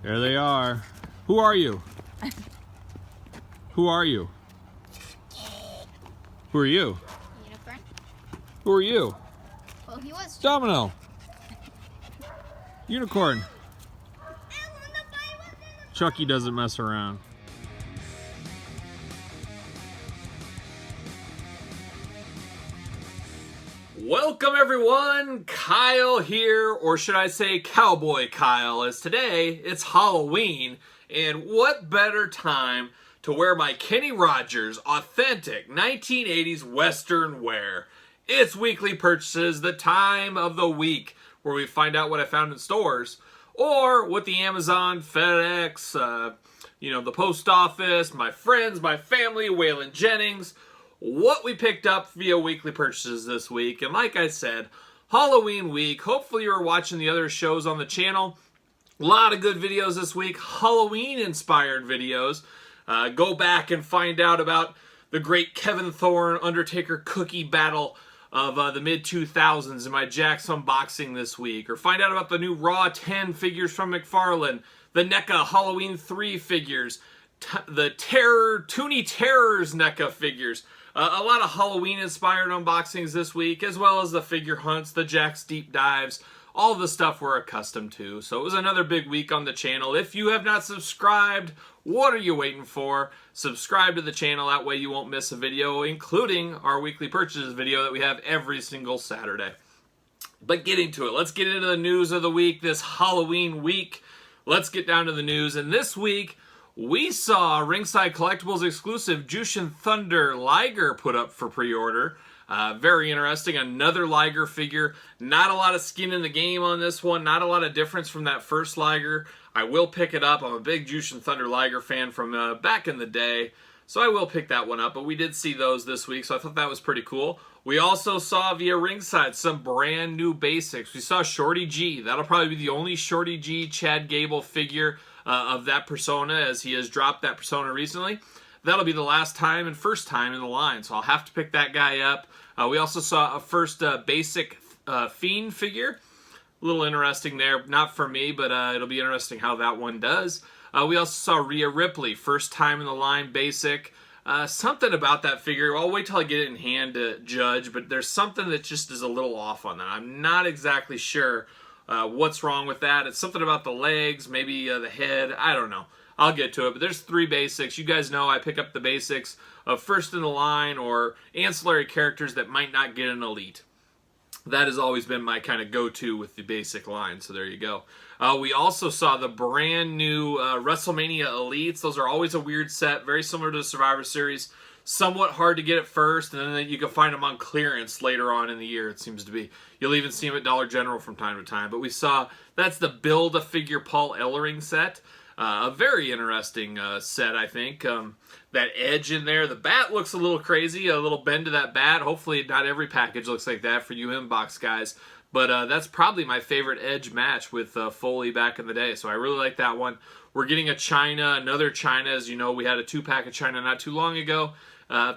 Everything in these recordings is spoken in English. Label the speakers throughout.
Speaker 1: There they are. Who are you? Who are you? Who are you?
Speaker 2: Unicorn?
Speaker 1: Who are you?
Speaker 2: Well, he was.
Speaker 1: Domino. Unicorn. Chucky doesn't mess around. Welcome everyone, Kyle here, or should I say Cowboy Kyle, as today it's Halloween, and what better time to wear my Kenny Rogers authentic 1980s Western wear. It's weekly purchases, the time of the week where we find out what I found in stores, or what the Amazon, FedEx, the post office, my friends, my family, Waylon Jennings, what we picked up via weekly purchases this week. And like I said, Halloween week. Hopefully you were watching the other shows on the channel. A lot of good videos this week, Halloween inspired videos. Go back and find out about the great Kevin Thorne Undertaker cookie battle of the mid-2000s in my Jack's unboxing this week. Or find out about the new Raw 10 figures from McFarlane, the NECA Halloween 3 figures, the Toonie Terrors NECA figures. A lot of Halloween-inspired unboxings this week, as well as the figure hunts, the Jack's deep dives, all the stuff we're accustomed to. So it was another big week on the channel. If you have not subscribed, what are you waiting for? Subscribe to the channel, that way you won't miss a video, including our weekly purchases video that we have every single Saturday. But getting to it, let's get into the news of the week, this Halloween week. Let's get down to the news, and this week, we saw Ringside Collectibles exclusive Jushin Thunder Liger put up for pre-order. Very interesting. Another Liger figure. Not a lot of skin in the game on this one. Not a lot of difference from that first Liger. I will pick it up. I'm a big Jushin Thunder Liger fan from back in the day, so I will pick that one up. But we did see those this week, so I thought that was pretty cool. We also saw via Ringside some brand new basics. We saw Shorty G. That'll probably be the only Shorty G Chad Gable figure of that persona, as he has dropped that persona recently. That'll be the last time and first time in the line, so I'll have to pick that guy up. We also saw a first basic Fiend figure. A little interesting there, not for me, but it'll be interesting how that one does. We also saw Rhea Ripley, first time in the line basic. Something about that figure, I'll wait till I get it in hand to judge, but there's something that just is a little off on that. I'm not exactly sure what's wrong with that. It's something about the legs, maybe the head, I don't know. I'll get to it, but there's 3 basics. You guys know I pick up the basics of first in the line or ancillary characters that might not get an elite. That has always been my kind of go-to with the basic line, so there you go. We also saw the brand new WrestleMania Elites. Those are always a weird set, very similar to the Survivor Series. Somewhat hard to get at first, and then you can find them on clearance later on in the year, it seems to be. You'll even see them at Dollar General from time to time. But we saw, that's the Build-A-Figure Paul Ellering set. A very interesting set, I think. That edge in there. The bat looks a little crazy, a little bend to that bat. Hopefully not every package looks like that for you inbox guys. But that's probably my favorite edge match with Foley back in the day. So I really like that one. We're getting a China, another China. As you know, we had a 2-pack of China not too long ago.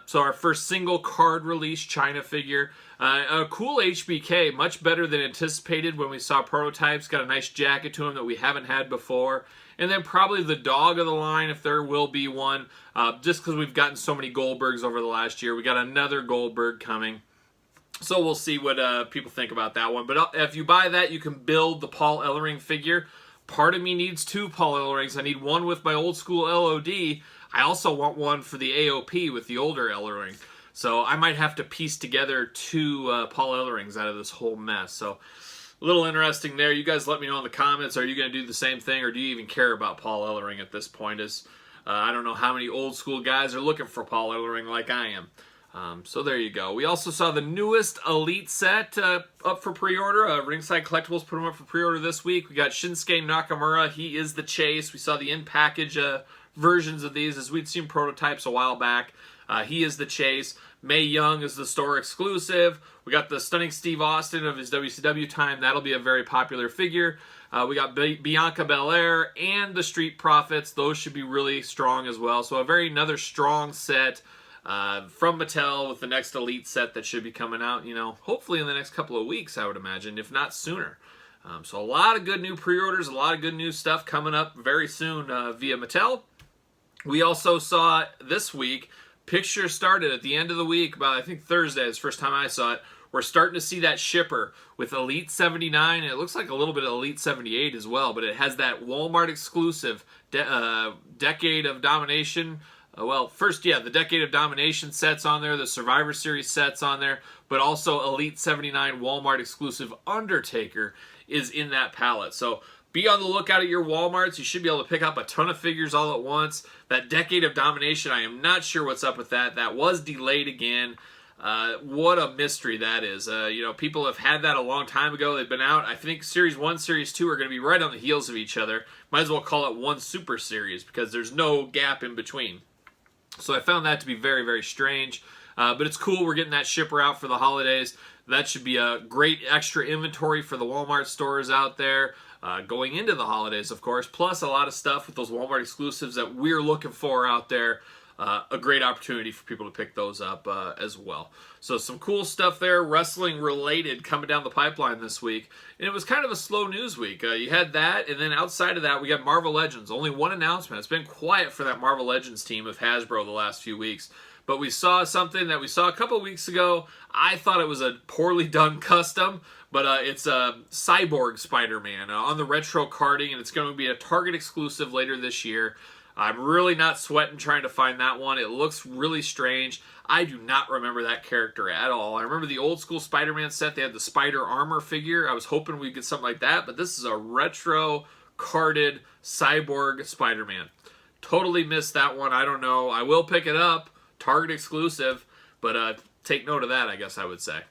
Speaker 1: So our first single card release China figure. A cool HBK, much better than anticipated when we saw prototypes. Got a nice jacket to him that we haven't had before. And then probably the dog of the line, if there will be one, just because we've gotten so many Goldbergs over the last year. We got another Goldberg coming. So we'll see what people think about that one. But if you buy that, you can build the Paul Ellering figure. Part of me needs 2 Paul Ellerings. I need one with my old school LOD. I also want one for the AOP with the older Ellering. So I might have to piece together 2 Paul Ellerings out of this whole mess. So a little interesting there. You guys let me know in the comments. Are you going to do the same thing, or do you even care about Paul Ellering at this point? I don't know how many old school guys are looking for Paul Ellering like I am. So there you go. We also saw the newest Elite set up for pre-order. Ringside Collectibles put them up for pre-order this week. We got Shinsuke Nakamura. He is the Chase. We saw the in-package versions of these as we'd seen prototypes a while back. He is the Chase. Mae Young is the store exclusive. We got the Stunning Steve Austin of his WCW time. That'll be a very popular figure. We got Bianca Belair and the Street Profits. Those should be really strong as well. So another strong set from Mattel with the next Elite set that should be coming out, hopefully in the next couple of weeks, I would imagine, if not sooner. So a lot of good new pre-orders, a lot of good new stuff coming up very soon via Mattel. We also saw this week, pictures started at the end of the week, about I think Thursday is the first time I saw it. We're starting to see that shipper with Elite 79. It looks like a little bit of Elite 78 as well, but it has that Walmart exclusive Decade of Domination. The Decade of Domination sets on there, the Survivor Series sets on there, but also Elite 79 Walmart exclusive Undertaker is in that palette. So be on the lookout at your Walmarts. You should be able to pick up a ton of figures all at once. That Decade of Domination, I am not sure what's up with that. That was delayed again. What a mystery that is. People have had that a long time ago. They've been out. I think Series 1, Series 2 are going to be right on the heels of each other. Might as well call it one Super Series because there's no gap in between. So I found that to be very, very strange. But it's cool. We're getting that shipper out for the holidays. That should be a great extra inventory for the Walmart stores out there. Going into the holidays, of course, plus a lot of stuff with those Walmart exclusives that we're looking for out there. A great opportunity for people to pick those up as well. So some cool stuff there, wrestling related, coming down the pipeline this week. And it was kind of a slow news week. You had that, and then outside of that, we got Marvel Legends. Only one announcement. It's been quiet for that Marvel Legends team of Hasbro the last few weeks. But we saw something that we saw a couple weeks ago. I thought it was a poorly done custom, but it's a Cyborg Spider-Man on the retro carding, and it's going to be a Target exclusive later this year. I'm really not sweating trying to find that one. It looks really strange. I do not remember that character at all. I remember the old school Spider-Man set. They had the Spider Armor figure. I was hoping we'd get something like that, but this is a retro carded Cyborg Spider-Man. Totally missed that one. I don't know. I will pick it up. Target exclusive, but take note of that, I guess I would say.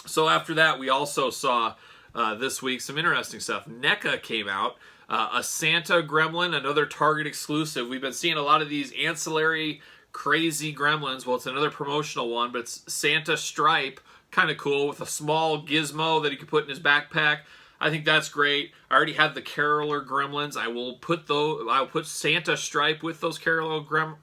Speaker 1: So after that, we also saw this week some interesting stuff. NECA came out. A Santa Gremlin, another Target exclusive. We've been seeing a lot of these ancillary crazy gremlins. Well, it's another promotional one, but it's Santa Stripe. Kind of cool with a small gizmo that he could put in his backpack. I think that's great. I already have the Caroler Gremlins. I'll put Santa Stripe with those Caroler Gremlins.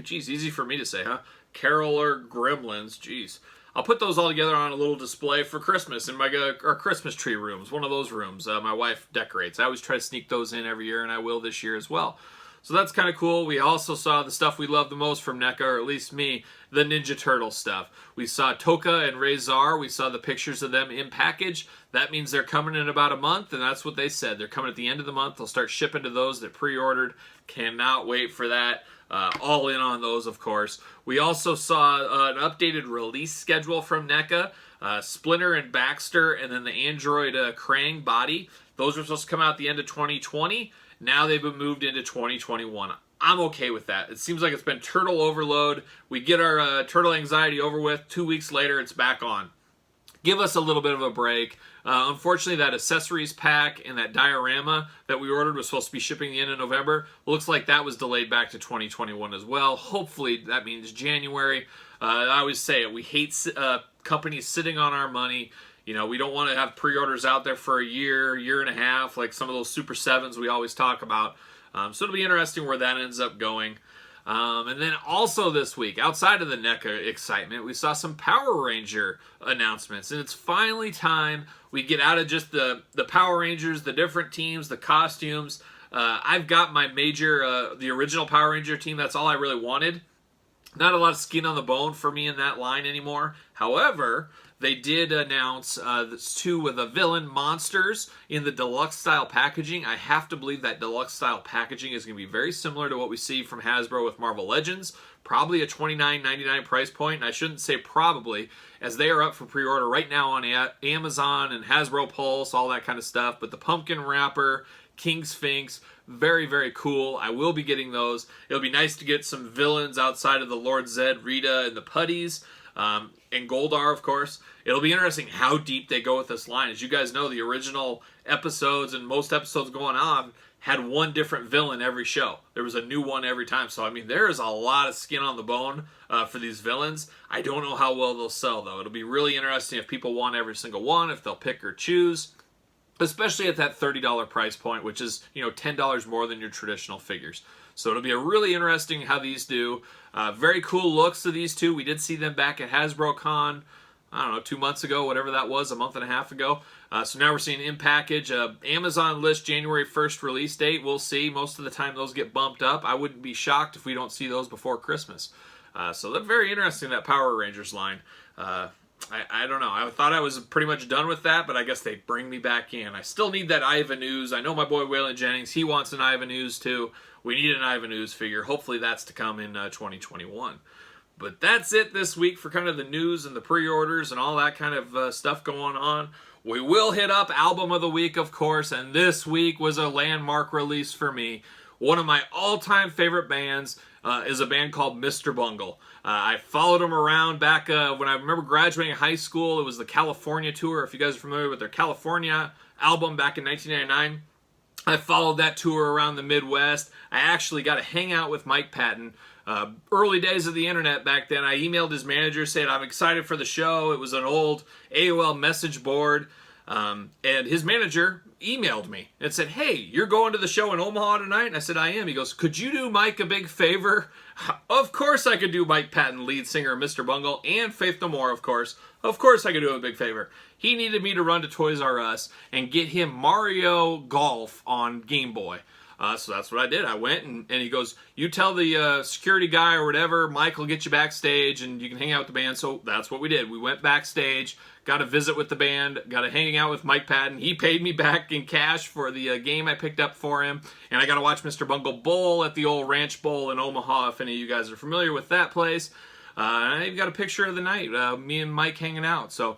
Speaker 1: Geez, easy for me to say, huh? Caroler Gremlins. Jeez. I'll put those all together on a little display for Christmas in our Christmas tree rooms. One of those rooms my wife decorates. I always try to sneak those in every year, and I will this year as well. So that's kind of cool. We also saw the stuff we love the most from NECA, or at least me, the Ninja Turtle stuff. We saw Toka and Razor. We saw the pictures of them in package. That means they're coming in about a month, and that's what they said. They're coming at the end of the month. They'll start shipping to those that pre-ordered. Cannot wait for that. All in on those, of course. We also saw an updated release schedule from NECA. Splinter and Baxter, and then the Android Krang body. Those were supposed to come out at the end of 2020. Now they've been moved into 2021. I'm okay with that. It seems like it's been turtle overload. We get our turtle anxiety over with. 2 weeks later, it's back on. Give us a little bit of a break. Unfortunately, that accessories pack and that diorama that we ordered was supposed to be shipping the end of November. Looks like that was delayed back to 2021 as well. Hopefully, that means January. I always say it. We hate companies sitting on our money. We don't want to have pre-orders out there for a year and a half, like some of those Super 7s we always talk about. So it'll be interesting where that ends up going. And then also this week, outside of the NECA excitement, we saw some Power Ranger announcements. And it's finally time we get out of just the Power Rangers, the different teams, the costumes. I've got my major, the original Power Ranger team. That's all I really wanted. Not a lot of skin on the bone for me in that line anymore. However, they did announce two of the villain monsters in the deluxe style packaging. I have to believe that deluxe style packaging is going to be very similar to what we see from Hasbro with Marvel Legends. Probably a $29.99 price point. And I shouldn't say probably, as they are up for pre-order right now on Amazon and Hasbro Pulse, all that kind of stuff. But the pumpkin wrapper, King Sphinx, very, very cool. I will be getting those. It'll be nice to get some villains outside of the Lord Zed, Rita, and the Putties. And Goldar, of course. It'll be interesting how deep they go with this line. As you guys know, the original episodes and most episodes going on had one different villain every show. There was a new one every time. So, I mean, there is a lot of skin on the bone for these villains. I don't know how well they'll sell, though. It'll be really interesting if people want every single one, if they'll pick or choose. Especially at that $30 price point, which is, $10 more than your traditional figures. So it'll be a really interesting how these do. Very cool looks of these two. We did see them back at HasbroCon. I don't know, 2 months ago, whatever that was, a month and a half ago. So now we're seeing in package. Amazon list January 1st release date. We'll see. Most of the time those get bumped up. I wouldn't be shocked if we don't see those before Christmas. So that's very interesting, that Power Rangers line. I don't know. I thought I was pretty much done with that, but I guess they bring me back in. I still need that Ivan Ooze. I know my boy Waylon Jennings, he wants an Ivan Ooze too. We need an Ivan Ooze figure. Hopefully that's to come in 2021. But that's it this week for kind of the news and the pre-orders and all that kind of stuff going on. We will hit up Album of the Week, of course, and this week was a landmark release for me. One of my all-time favorite bands is a band called Mr Bungle. I followed them around back when I remember graduating high school. It was the California tour. If you guys are familiar with their California album back in 1999, I followed that tour around the Midwest. I actually got to hang out with Mike Patton. Early days of the internet back then, I emailed his manager, said, I'm excited for the show. It was an old AOL message board. And his manager emailed me and said, hey, you're going to the show in Omaha tonight? And I said, I am. He goes, could you do Mike a big favor? Of course I could do Mike Patton, lead singer of Mr Bungle, and Faith No More, of course. Of course I could do him a big favor. He needed me to run to Toys R Us and get him Mario Golf on Game Boy. So that's what I did. I went and he goes, you tell the security guy or whatever, Mike will get you backstage and you can hang out with the band. So that's what we did. We went backstage, got to visit with the band, got to hang out with Mike Patton. He paid me back in cash for the game I picked up for him. And I got to watch Mr Bungle bowl at the old Ranch Bowl in Omaha, if any of you guys are familiar with that place. I've got a picture of the night, me and Mike hanging out. So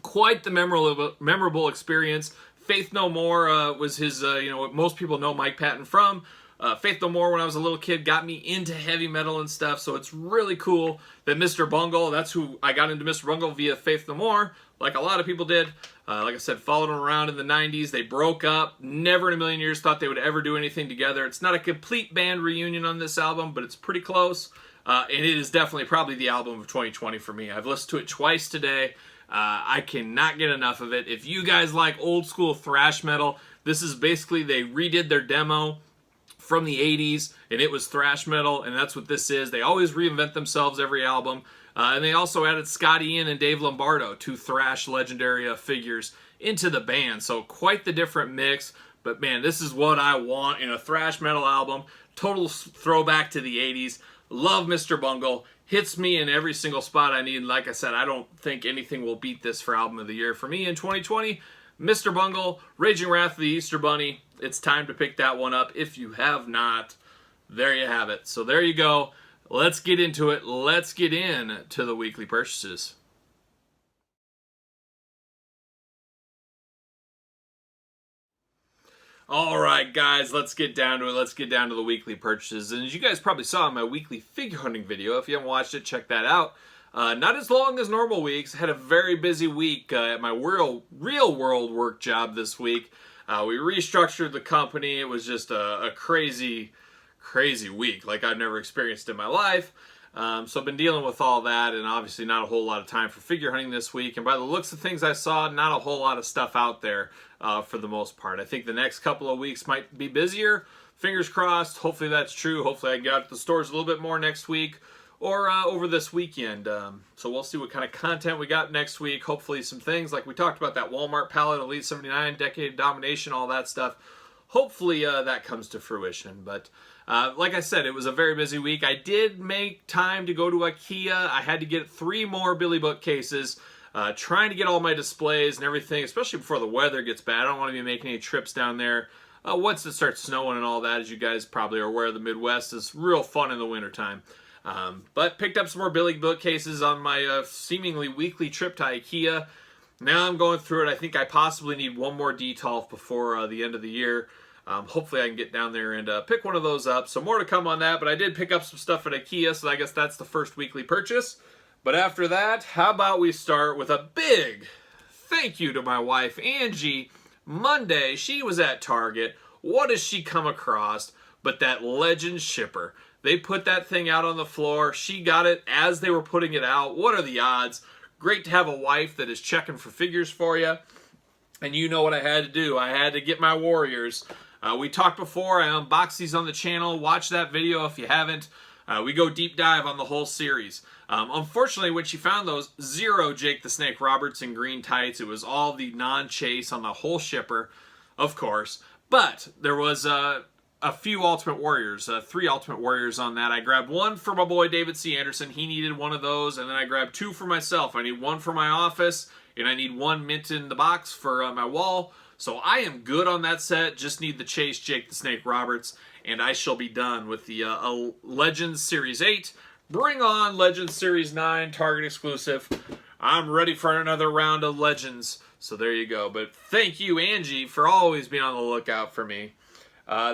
Speaker 1: quite the memorable experience. Faith No More was his, what most people know Mike Patton from. Faith No More, when I was a little kid, got me into heavy metal and stuff, so it's really cool that Mr Bungle, that's who I got into Mr Bungle via Faith No More, like a lot of people did. Like I said, followed them around in the 90s. They broke up. Never in a million years thought they would ever do anything together. It's not a complete band reunion on this album, but it's pretty close. And it is definitely probably the album of 2020 for me. I've listened to it twice today. I cannot get enough of it. If you guys like old school thrash metal, this is basically, they redid their demo from the 80s, and it was thrash metal, and that's what this is. They always reinvent themselves every album. And they also added Scott Ian and Dave Lombardo, two thrash legendary figures, into the band. So quite the different mix. But man, this is what I want in a thrash metal album. Total throwback to the 80s. Love Mr Bungle. Hits me in every single spot I need. Like I said, I don't think anything will beat this for Album of the Year. For me in 2020, Mr Bungle, Raging Wrath of the Easter Bunny. It's time to pick that one up. If you have not, there you have it. So there you go. Let's get into it. Let's get in to the weekly purchases. All right, guys, let's get down to it. Let's get down to the weekly purchases. And as you guys probably saw in my weekly figure hunting video, if you haven't watched it, check that out. Not as long as normal weeks. Had a very busy week at my real world work job this week. We restructured the company. It was just a crazy week like I've never experienced in my life. So I've been dealing with all that, and obviously not a whole lot of time for figure hunting this week. And by the looks of things I saw, not a whole lot of stuff out there for the most part. I think the next couple of weeks might be busier. Fingers crossed. Hopefully that's true. Hopefully I can get out to the stores a little bit more next week or over this weekend. So we'll see what kind of content we got next week. Hopefully some things like we talked about, that Walmart pallet, Elite 79, Decade of Domination, all that stuff. Hopefully that comes to fruition. But like I said, it was a very busy week. I did make time to go to IKEA. I had to get 3 more Billy bookcases, trying to get all my displays and everything, especially before the weather gets bad. I don't want to be making any trips down there. Once it starts snowing and all that, as you guys probably are aware, the Midwest is real fun in the wintertime. But picked up some more Billy bookcases on my seemingly weekly trip to IKEA. Now I'm going through it. I think I possibly need one more Detolf before the end of the year. Hopefully I can get down there and pick one of those up. So more to come on that, but I did pick up some stuff at IKEA, so I guess that's the first weekly purchase. But after that, how about we start with a big thank you to my wife, Angie. Monday, she was at Target. What does she come across but that Legend shipper? They put that thing out on the floor. She got it as they were putting it out. What are the odds? Great to have a wife that is checking for figures for you. And you know what I had to do. I had to get my Warriors. We talked before. I unboxed these on the channel. Watch that video if you haven't. We go deep dive on the whole series. Unfortunately, when she found those, zero Jake the Snake Roberts in green tights. It was all the non-chase on the whole shipper, of course. But there was a few Ultimate Warriors, 3 Ultimate Warriors on that. I grabbed one for my boy David C. Anderson. He needed one of those. And then I grabbed 2 for myself. I need one for my office, and I need one mint in the box for my wall. So I am good on that set. Just need the Chase Jake the Snake Roberts, and I shall be done with the Legends Series 8. Bring on Legends Series 9, Target exclusive. I'm ready for another round of Legends. So there you go. But thank you, Angie, for always being on the lookout for me.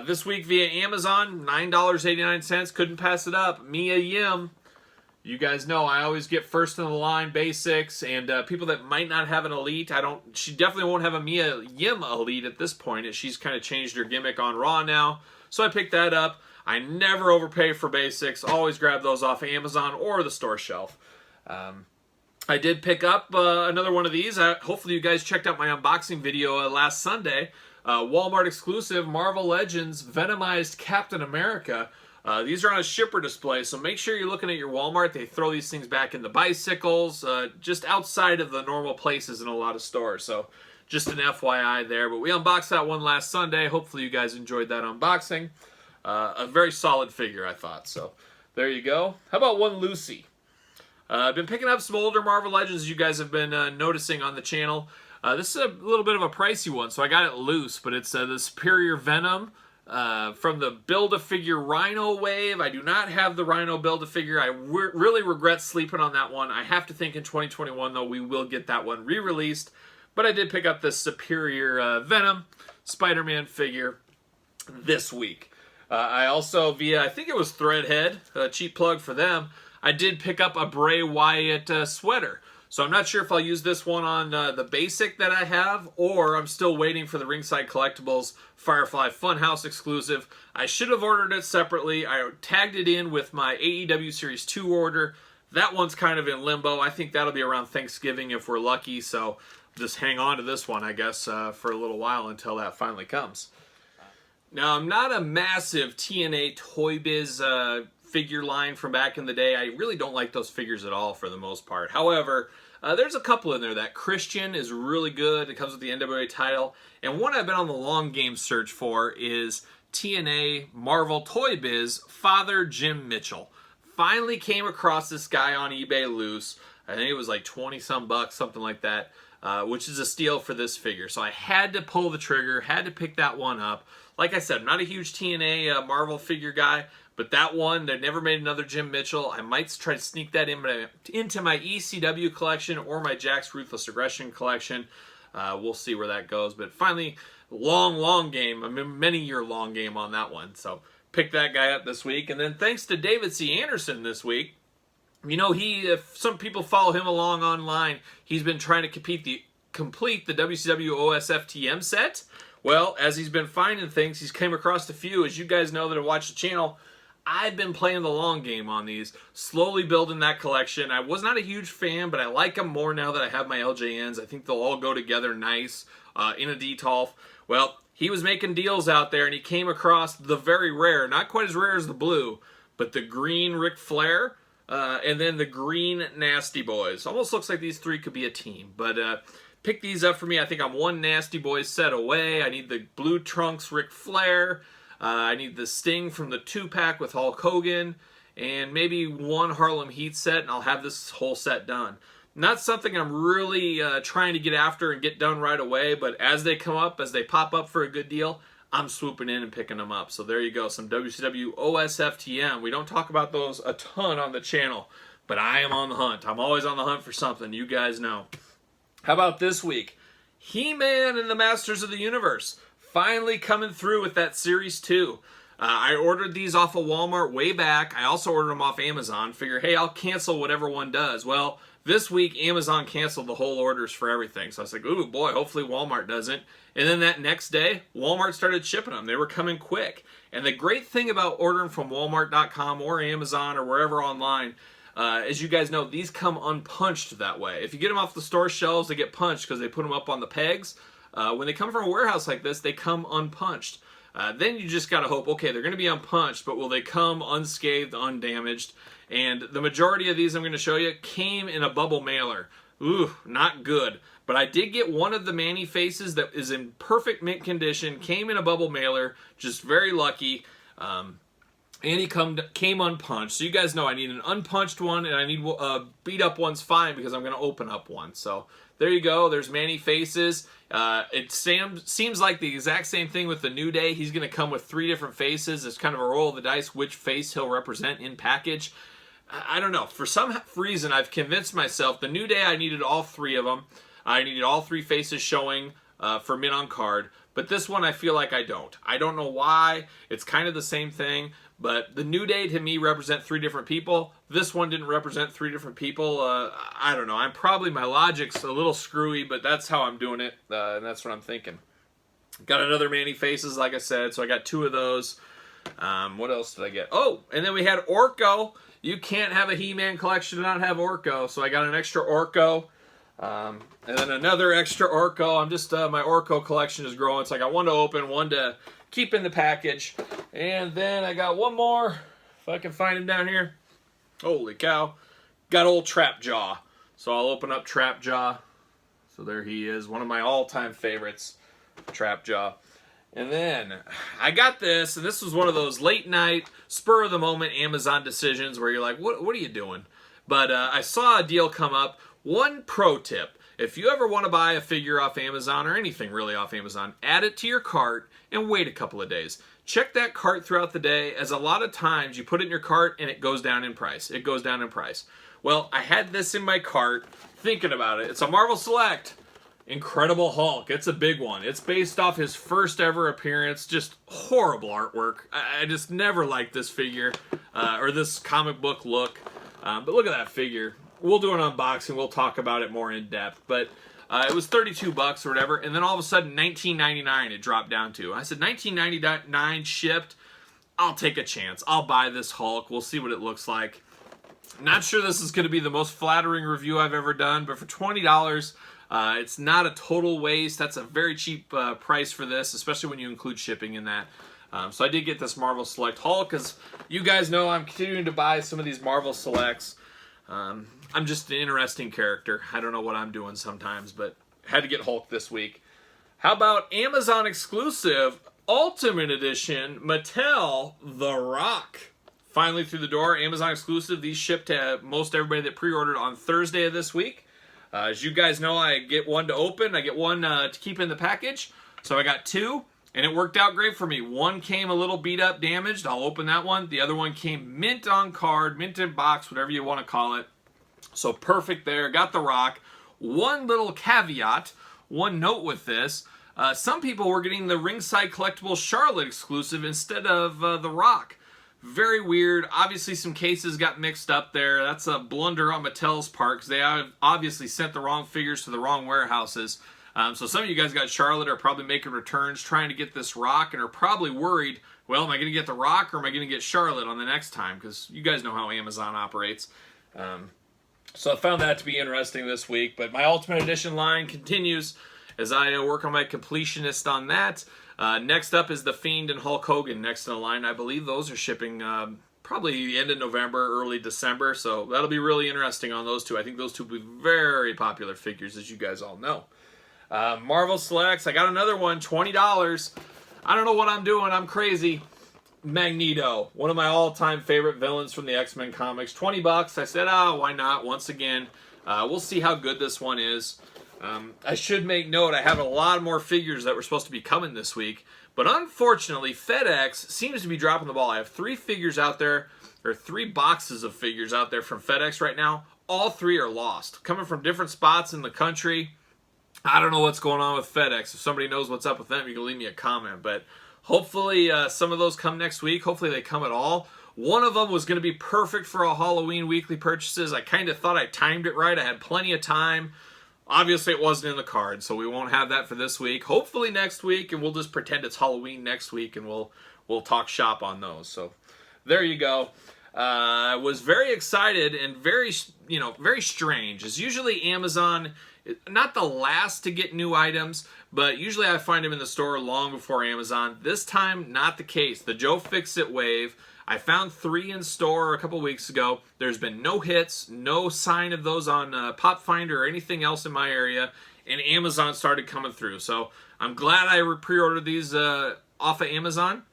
Speaker 1: This week via Amazon, $9.89. Couldn't pass it up. Mia Yim. You guys know I always get first in the line basics, and people that might not have an elite, she definitely won't have a Mia Yim elite at this point. She's kind of changed her gimmick on Raw now, so I picked that up. I never overpay for basics. Always grab those off Amazon or the store shelf. I did pick up another one of these. Hopefully you guys checked out my unboxing video last Sunday. Walmart exclusive Marvel Legends Venomized Captain America. These are on a shipper display, so make sure you're looking at your Walmart. They throw these things back in the bicycles, just outside of the normal places in a lot of stores. So just an FYI there. But we unboxed that one last Sunday. Hopefully you guys enjoyed that unboxing. A very solid figure, I thought. So there you go. How about one Lucy? I've been picking up some older Marvel Legends you guys have been noticing on the channel. This is a little bit of a pricey one, so I got it loose, but it's the Superior Venom. From the Build-A-Figure Rhino wave. I do not have the Rhino Build-A-Figure. I really regret sleeping on that one. I have to think in 2021, though, we will get that one re-released. But I did pick up the Superior Venom Spider-Man figure this week. I also, I think it was Threadhead, a cheap plug for them, I did pick up a Bray Wyatt sweater. So I'm not sure if I'll use this one on the basic that I have, or I'm still waiting for the Ringside Collectibles Firefly Funhouse exclusive. I should have ordered it separately. I tagged it in with my AEW Series 2 order. That one's kind of in limbo. I think that'll be around Thanksgiving if we're lucky, so just hang on to this one, I guess, for a little while until that finally comes. Now, I'm not a massive TNA Toy Biz figure line from back in the day. I really don't like those figures at all for the most part. However, there's a couple in there. That Christian is really good. It comes with the NWA title. And one I've been on the long game search for is TNA Marvel Toy Biz Father Jim Mitchell. Finally came across this guy on eBay loose. I think it was like 20-some bucks, something like that, which is a steal for this figure. So I had to pull the trigger, had to pick that one up. Like I said, I'm not a huge TNA Marvel figure guy, but that one, they never made another Jim Mitchell. I might try to sneak that into my ECW collection or my Jack's Ruthless Aggression collection. We'll see where that goes. But finally, long game, many-year long game on that one. So pick that guy up this week. And then thanks to David C. Anderson this week, you know, if some people follow him along online, he's been trying to complete the WCW OSFTM set. Well, as he's been finding things, he's came across a few. As you guys know that have watched the channel, I've been playing the long game on these, slowly building that collection. I was not a huge fan, but I like them more now that I have my LJNs. I think they'll all go together nice in a Detolf. Well, he was making deals out there, and he came across the very rare, not quite as rare as the blue, but the green Ric Flair, and then the green Nasty Boys. Almost looks like these three could be a team, but pick these up for me. I think I'm one Nasty Boy set away. I need the blue trunks Ric Flair. I need the Sting from the 2-pack with Hulk Hogan. And maybe one Harlem Heat set, and I'll have this whole set done. Not something I'm really trying to get after and get done right away, but as they come up, as they pop up for a good deal, I'm swooping in and picking them up. So there you go, some WCW OSFTM. We don't talk about those a ton on the channel, but I am on the hunt. I'm always on the hunt for something. You guys know. How about this week? He-Man and the Masters of the Universe. Finally coming through with that Series 2. I ordered these off of Walmart way back. I also ordered them off Amazon. Figure, hey, I'll cancel whatever one does. Well, this week, Amazon canceled the whole orders for everything. So I was like, ooh, boy, hopefully Walmart doesn't. And then that next day, Walmart started shipping them. They were coming quick. And the great thing about ordering from Walmart.com or Amazon or wherever online, as you guys know, these come unpunched that way. If you get them off the store shelves, they get punched because they put them up on the pegs. When they come from a warehouse like this, they come unpunched. Then you just got to hope, okay, they're going to be unpunched, but will they come unscathed, undamaged? And the majority of these I'm going to show you came in a bubble mailer. Ooh, not good. But I did get one of the Manny faces that is in perfect mint condition, came in a bubble mailer, just very lucky. And he came unpunched. So you guys know I need an unpunched one, and I need beat up one's fine because I'm going to open up one. So there you go. There's Manny faces. It seems like the exact same thing with the New Day. He's going to come with 3 different faces. It's kind of a roll of the dice which face he'll represent in package. I don't know. For some reason, I've convinced myself the New Day I needed all 3 of them. I needed all 3 faces showing for mint on card. But this one I feel like I don't. I don't know why. It's kind of the same thing. But the New Day to me represent 3 different people. This one didn't represent 3 different people. I don't know. My logic's a little screwy, but that's how I'm doing it. And that's what I'm thinking. Got another Manny Faces, like I said. So I got 2 of those. What else did I get? Oh, and then we had Orko. You can't have a He-Man collection and not have Orko. So I got an extra Orko. And then another extra Orko. I'm just, my Orko collection is growing. So I got 1 to open, 1 to keep in the package. And then I got 1 more. If I can find him down here. Holy cow. Got old Trap Jaw. So I'll open up Trap Jaw. So there he is. One of my all-time favorites. Trap Jaw. And then I got this, and this was one of those late night, spur of the moment Amazon decisions where you're like, what are you doing? But I saw a deal come up. One pro tip, if you ever want to buy a figure off Amazon or anything really off Amazon, add it to your cart and wait a couple of days. Check that cart throughout the day, as a lot of times you put it in your cart and it goes down in price. It goes down in price. Well, I had this in my cart thinking about it. It's a Marvel Select. Incredible Hulk. It's a big one. It's based off his first ever appearance. Just horrible artwork. I just never liked this figure or this comic book look. But look at that figure. We'll do an unboxing. We'll talk about it more in depth. But it was $32 or whatever. And then all of a sudden, $19.99 it dropped down to. I said, $19.99 shipped. I'll take a chance. I'll buy this Hulk. We'll see what it looks like. Not sure this is going to be the most flattering review I've ever done. But for $20... it's not a total waste. That's a very cheap price for this, especially when you include shipping in that. So I did get this Marvel Select Hulk because you guys know I'm continuing to buy some of these Marvel Selects. I'm just an interesting character. I don't know what I'm doing sometimes, but had to get Hulk this week. How about Amazon exclusive Ultimate Edition Mattel The Rock? Finally through the door, Amazon exclusive. These shipped to most everybody that pre-ordered on Thursday of this week. As you guys know, I get 1 to open. I get 1 to keep in the package. So I got 2, and it worked out great for me. 1 came a little beat up, damaged. I'll open that one. The other one came mint on card, mint in box, whatever you want to call it. So perfect there. Got The Rock. 1 little caveat, 1 note with this. Some people were getting the Ringside Collectibles Charlotte exclusive instead of The Rock. Very weird. Obviously, some cases got mixed up there. That's a blunder on Mattel's part because they obviously sent the wrong figures to the wrong warehouses. So some of you guys got Charlotte are probably making returns trying to get this Rock and are probably worried, well, am I going to get the Rock or am I going to get Charlotte on the next time? Because you guys know how Amazon operates. So I found that to be interesting this week. But my Ultimate Edition line continues as I work on my completionist on that. Next up is The Fiend and Hulk Hogan next in the line. I believe those are shipping probably the end of November, early December. So that'll be really interesting on those 2. I think those 2 will be very popular figures, as you guys all know. Marvel Selects. I got another one, $20. I don't know what I'm doing. I'm crazy. Magneto, one of my all-time favorite villains from the X-Men comics. $20. I said, why not? Once again, we'll see how good this one is. I should make note, I have a lot more figures that were supposed to be coming this week, but unfortunately, FedEx seems to be dropping the ball. I have 3 figures out there, or 3 boxes of figures out there from FedEx right now. All 3 are lost, coming from different spots in the country. I don't know what's going on with FedEx. If somebody knows what's up with them, you can leave me a comment, but hopefully some of those come next week. Hopefully they come at all. One of them was going to be perfect for a Halloween weekly purchases. I kind of thought I timed it right. I had plenty of time. Obviously, it wasn't in the card, so we won't have that for this week. Hopefully next week, and we'll just pretend it's Halloween next week, and we'll talk shop on those. So there you go. I was very excited and very strange. As usually Amazon not the last to get new items, but usually I find them in the store long before Amazon. This time, not the case. The Joe Fix-It wave, I found 3 in store a couple weeks ago. There's been no hits, no sign of those on Pop Finder or anything else in my area, and Amazon started coming through. So I'm glad I pre-ordered these off of Amazon,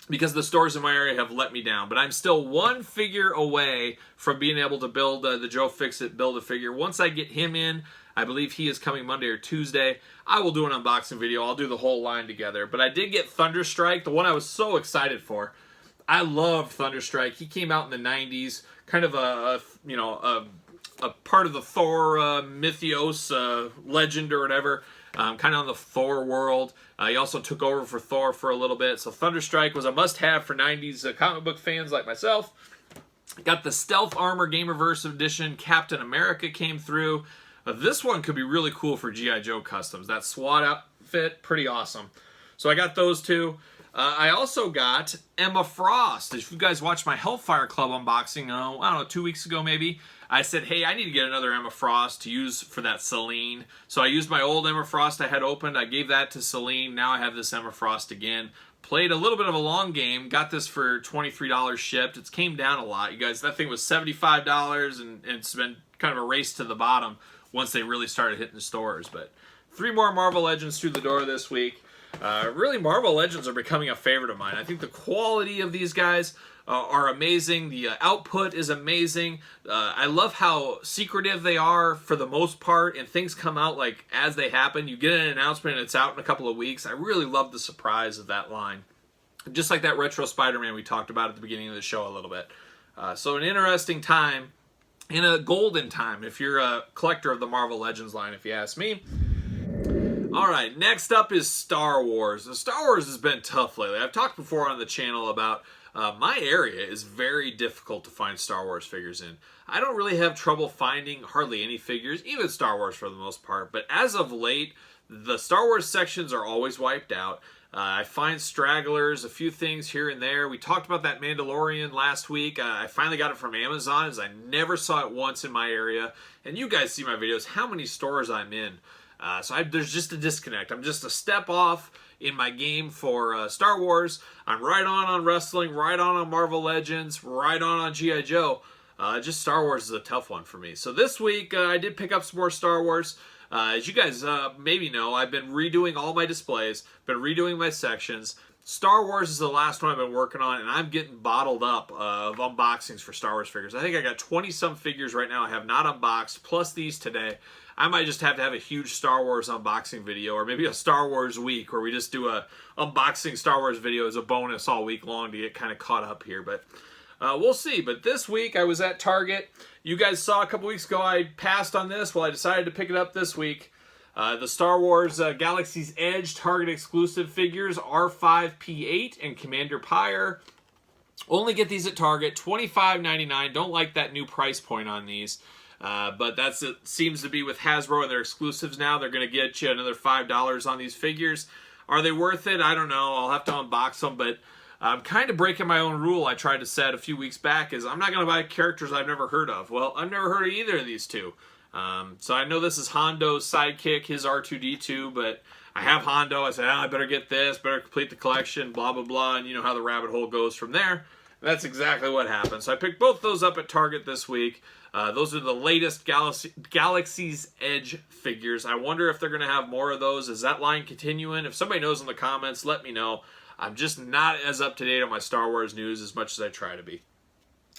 Speaker 1: because the stores in my area have let me down. But I'm still 1 figure away from being able to build the Joe Fix-It Build-A-Figure. Once I get him in, I believe he is coming Monday or Tuesday, I will do an unboxing video. I'll do the whole line together. But I did get Thunderstrike, the one I was so excited for. I love Thunderstrike. He came out in the 90s, kind of a part of the Thor mythos legend or whatever. Kind of on the Thor world. He also took over for Thor for a little bit. So Thunderstrike was a must-have for 90s comic book fans like myself. Got the Stealth Armor Gamerverse Edition. Captain America came through. This one could be really cool for G.I. Joe customs. That SWAT outfit, pretty awesome. So I got those 2. I also got Emma Frost. If you guys watched my Hellfire Club unboxing, I don't know, 2 weeks ago maybe, I said, hey, I need to get another Emma Frost to use for that Celine. So I used my old Emma Frost I had opened. I gave that to Celine. Now I have this Emma Frost again. Played a little bit of a long game. Got this for $23 shipped. It's came down a lot, you guys. That thing was $75, and it's been kind of a race to the bottom once they really started hitting the stores. But 3 more Marvel Legends through the door this week. Really, Marvel Legends are becoming a favorite of mine. I think the quality of these guys are amazing. The output is amazing. I love how secretive they are for the most part, and things come out like as they happen. You get an announcement and it's out in a couple of weeks. I really love the surprise of that line. Just like that Retro Spider-Man we talked about at the beginning of the show a little bit. So an interesting time, and a golden time if you're a collector of the Marvel Legends line, if you ask me. Alright, next up is Star Wars. Star Wars has been tough lately. I've talked before on the channel about my area is very difficult to find Star Wars figures in. I don't really have trouble finding hardly any figures, even Star Wars for the most part, but as of late, the Star Wars sections are always wiped out. I find stragglers, a few things here and there. We talked about that Mandalorian last week. I finally got it from Amazon, as I never saw it once in my area. And you guys see my videos, how many stores I'm in. So there's just a disconnect. I'm just a step off in my game for Star Wars. I'm right on wrestling, right on Marvel Legends, right on G.I. Joe. Just Star Wars is a tough one for me. So this week, I did pick up some more Star Wars. As you guys maybe know, I've been redoing all my displays, been redoing my sections. Star Wars is the last one I've been working on, and I'm getting bottled up of unboxings for Star Wars figures. I think I got 20-some figures right now I have not unboxed, plus these today. I might just have to have a huge Star Wars unboxing video, or maybe a Star Wars week where we just do a unboxing Star Wars video as a bonus all week long to get kind of caught up here. But we'll see. But this week I was at Target. You guys saw a couple weeks ago I passed on this. Well, I decided to pick it up this week. The Star Wars Galaxy's Edge Target exclusive figures, R5P8 and Commander Pyre. Only get these at Target, $25.99. Don't like that new price point on these. But it seems to be with Hasbro and their exclusives now. They're going to get you another $5 on these figures. Are they worth it? I don't know. I'll have to unbox them, but I'm kind of breaking my own rule I tried to set a few weeks back, is I'm not going to buy characters I've never heard of. Well, I've never heard of either of these two. So I know this is Hondo's sidekick, his R2-D2, but I have Hondo. I said, I better get this, better complete the collection, blah, blah, blah, and you know how the rabbit hole goes from there. And that's exactly what happened. So I picked both those up at Target this week. Those are the latest Galaxy's Edge figures. I wonder if they're going to have more of those. Is that line continuing? If somebody knows in the comments, let me know. I'm just not as up-to-date on my Star Wars news as much as I try to be.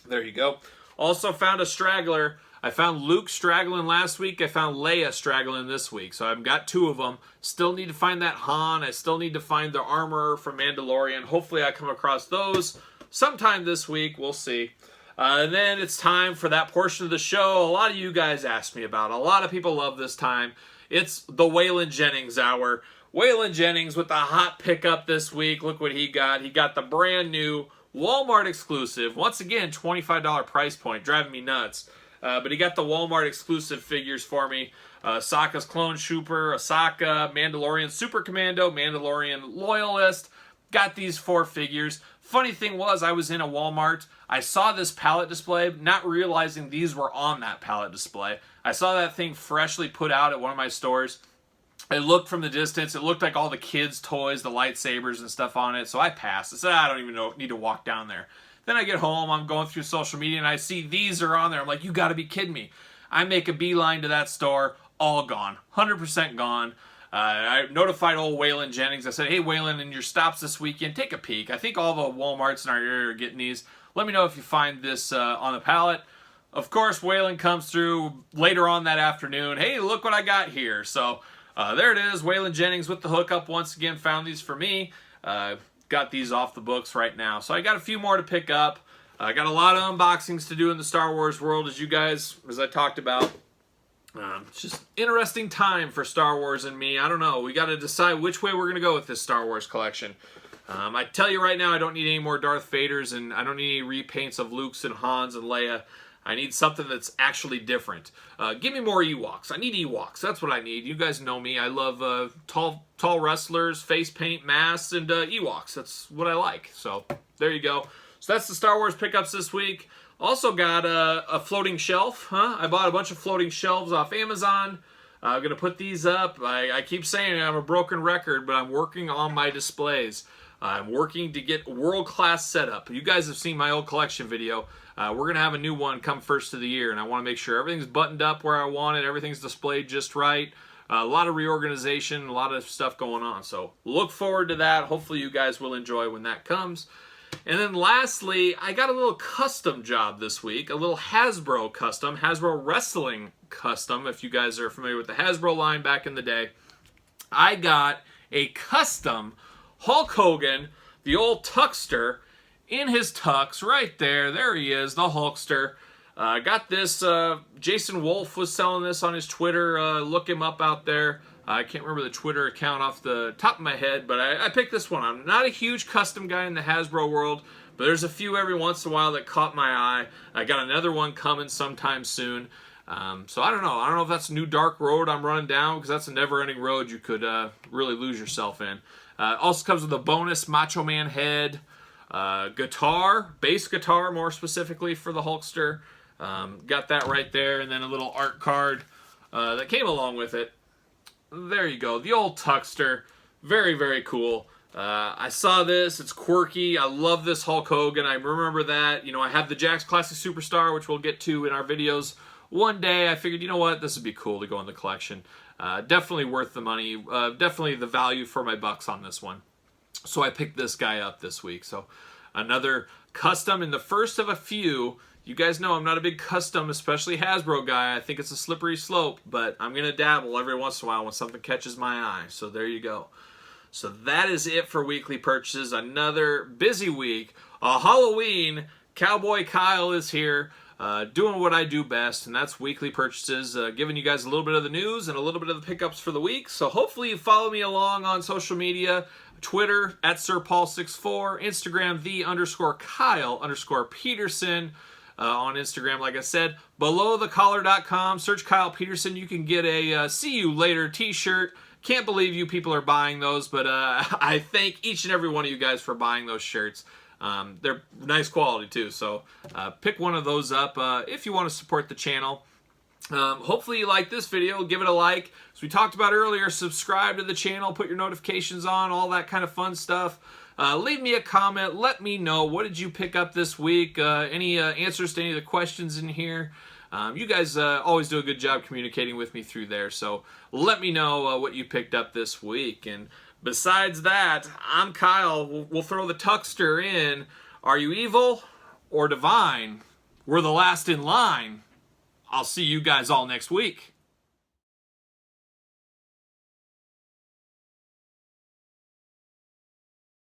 Speaker 1: There you go. Also found a straggler. I found Luke straggling last week. I found Leia straggling this week. So I've got 2 of them. Still need to find that Han. I still need to find the armor from Mandalorian. Hopefully I come across those sometime this week. We'll see. And then it's time for that portion of the show a lot of you guys asked me about. A lot of people love this time. It's the Waylon Jennings hour. Waylon Jennings with the hot pickup this week. Look what he got. He got the brand new Walmart exclusive. Once again, $25 price point. Driving me nuts. But he got the Walmart exclusive figures for me. Ahsoka's Clone Trooper, Ahsoka, Mandalorian Super Commando, Mandalorian Loyalist. Got these 4 figures. Funny thing was, I was in a Walmart. I saw this pallet display, not realizing these were on that pallet display. I saw that thing freshly put out at one of my stores. I looked from the distance. It looked like all the kids' toys, the lightsabers and stuff on it. So I passed. I said, I don't even need to walk down there. Then I get home. I'm going through social media, and I see these are on there. I'm like, you got to be kidding me. I make a beeline to that store. All gone. 100% gone. I notified old Waylon Jennings. I said, hey, Waylon, in your stops this weekend, take a peek. I think all the Walmarts in our area are getting these. Let me know if you find this on the pallet. Of course, Waylon comes through later on that afternoon. Hey, look what I got here. So there it is. Waylon Jennings with the hookup once again found these for me. Got these off the books right now. So I got a few more to pick up. I got a lot of unboxings to do in the Star Wars world, as I talked about. It's just interesting time for Star Wars and me. I don't know. We got to decide which way we're going to go with this Star Wars collection. I tell you right now, I don't need any more Darth Vaders, and I don't need any repaints of Luke's and Han's and Leia. I need something that's actually different. Give me more Ewoks. I need Ewoks. That's what I need. You guys know me. I love tall wrestlers, face paint, masks, and Ewoks. That's what I like. So there you go. So that's the Star Wars pickups this week. Also got a floating shelf. I bought a bunch of floating shelves off Amazon. I'm going to put these up. I keep saying I'm a broken record, but I'm working on my displays. I'm working to get world-class setup. You guys have seen my old collection video. We're going to have a new one come first of the year, and I want to make sure everything's buttoned up where I want it, everything's displayed just right. A lot of reorganization, a lot of stuff going on. So look forward to that. Hopefully you guys will enjoy when that comes. And then lastly, I got a little custom job this week, a little Hasbro custom, Hasbro Wrestling custom, if you guys are familiar with the Hasbro line back in the day. I got a custom Hulk Hogan, the old Tuckster, in his tux, right there. There he is, the Hulkster. I got this, Jason Wolf was selling this on his Twitter. Look him up out there. I can't remember the Twitter account off the top of my head, but I picked this one. I'm not a huge custom guy in the Hasbro world, but there's a few every once in a while that caught my eye. I got another one coming sometime soon. So I don't know. I don't know if that's a new dark road I'm running down, because that's a never-ending road you could really lose yourself in. Also comes with a bonus Macho Man head, guitar, bass guitar more specifically for the Hulkster. Got that right there, and then a little art card that came along with it. There you go, the old Tuckster. Very, very cool. I saw this. It's quirky. I love this Hulk Hogan. I remember that. You know, I have the Jakks Classic Superstar, which we'll get to in our videos one day. I figured, you know what, this would be cool to go in the collection. Definitely worth the money. Definitely the value for my bucks on this one. So I picked this guy up this week. So another custom, and the first of a few. You guys know I'm not a big custom, especially Hasbro guy. I think it's a slippery slope, but I'm going to dabble every once in a while when something catches my eye. So there you go. So that is it for weekly purchases. Another busy week. Halloween. Cowboy Kyle is here doing what I do best, and that's weekly purchases, giving you guys a little bit of the news and a little bit of the pickups for the week. So hopefully you follow me along on social media. Twitter, @SirPaul64. Instagram, _Kyle_Peterson. On Instagram, like I said, belowthecollar.com. Search Kyle Peterson. You can get a See You Later t-shirt. Can't believe you people are buying those, but I thank each and every one of you guys for buying those shirts. They're nice quality too, so pick one of those up if you want to support the channel. Hopefully you like this video. Give it a like. As we talked about earlier, subscribe to the channel, put your notifications on, all that kind of fun stuff. Leave me a comment. Let me know, what did you pick up this week? Any answers to any of the questions in here? You guys always do a good job communicating with me through there, so let me know what you picked up this week. And besides that, I'm Kyle. We'll throw the Tuckster in. Are you evil or divine? We're the last in line. I'll see you guys all next week.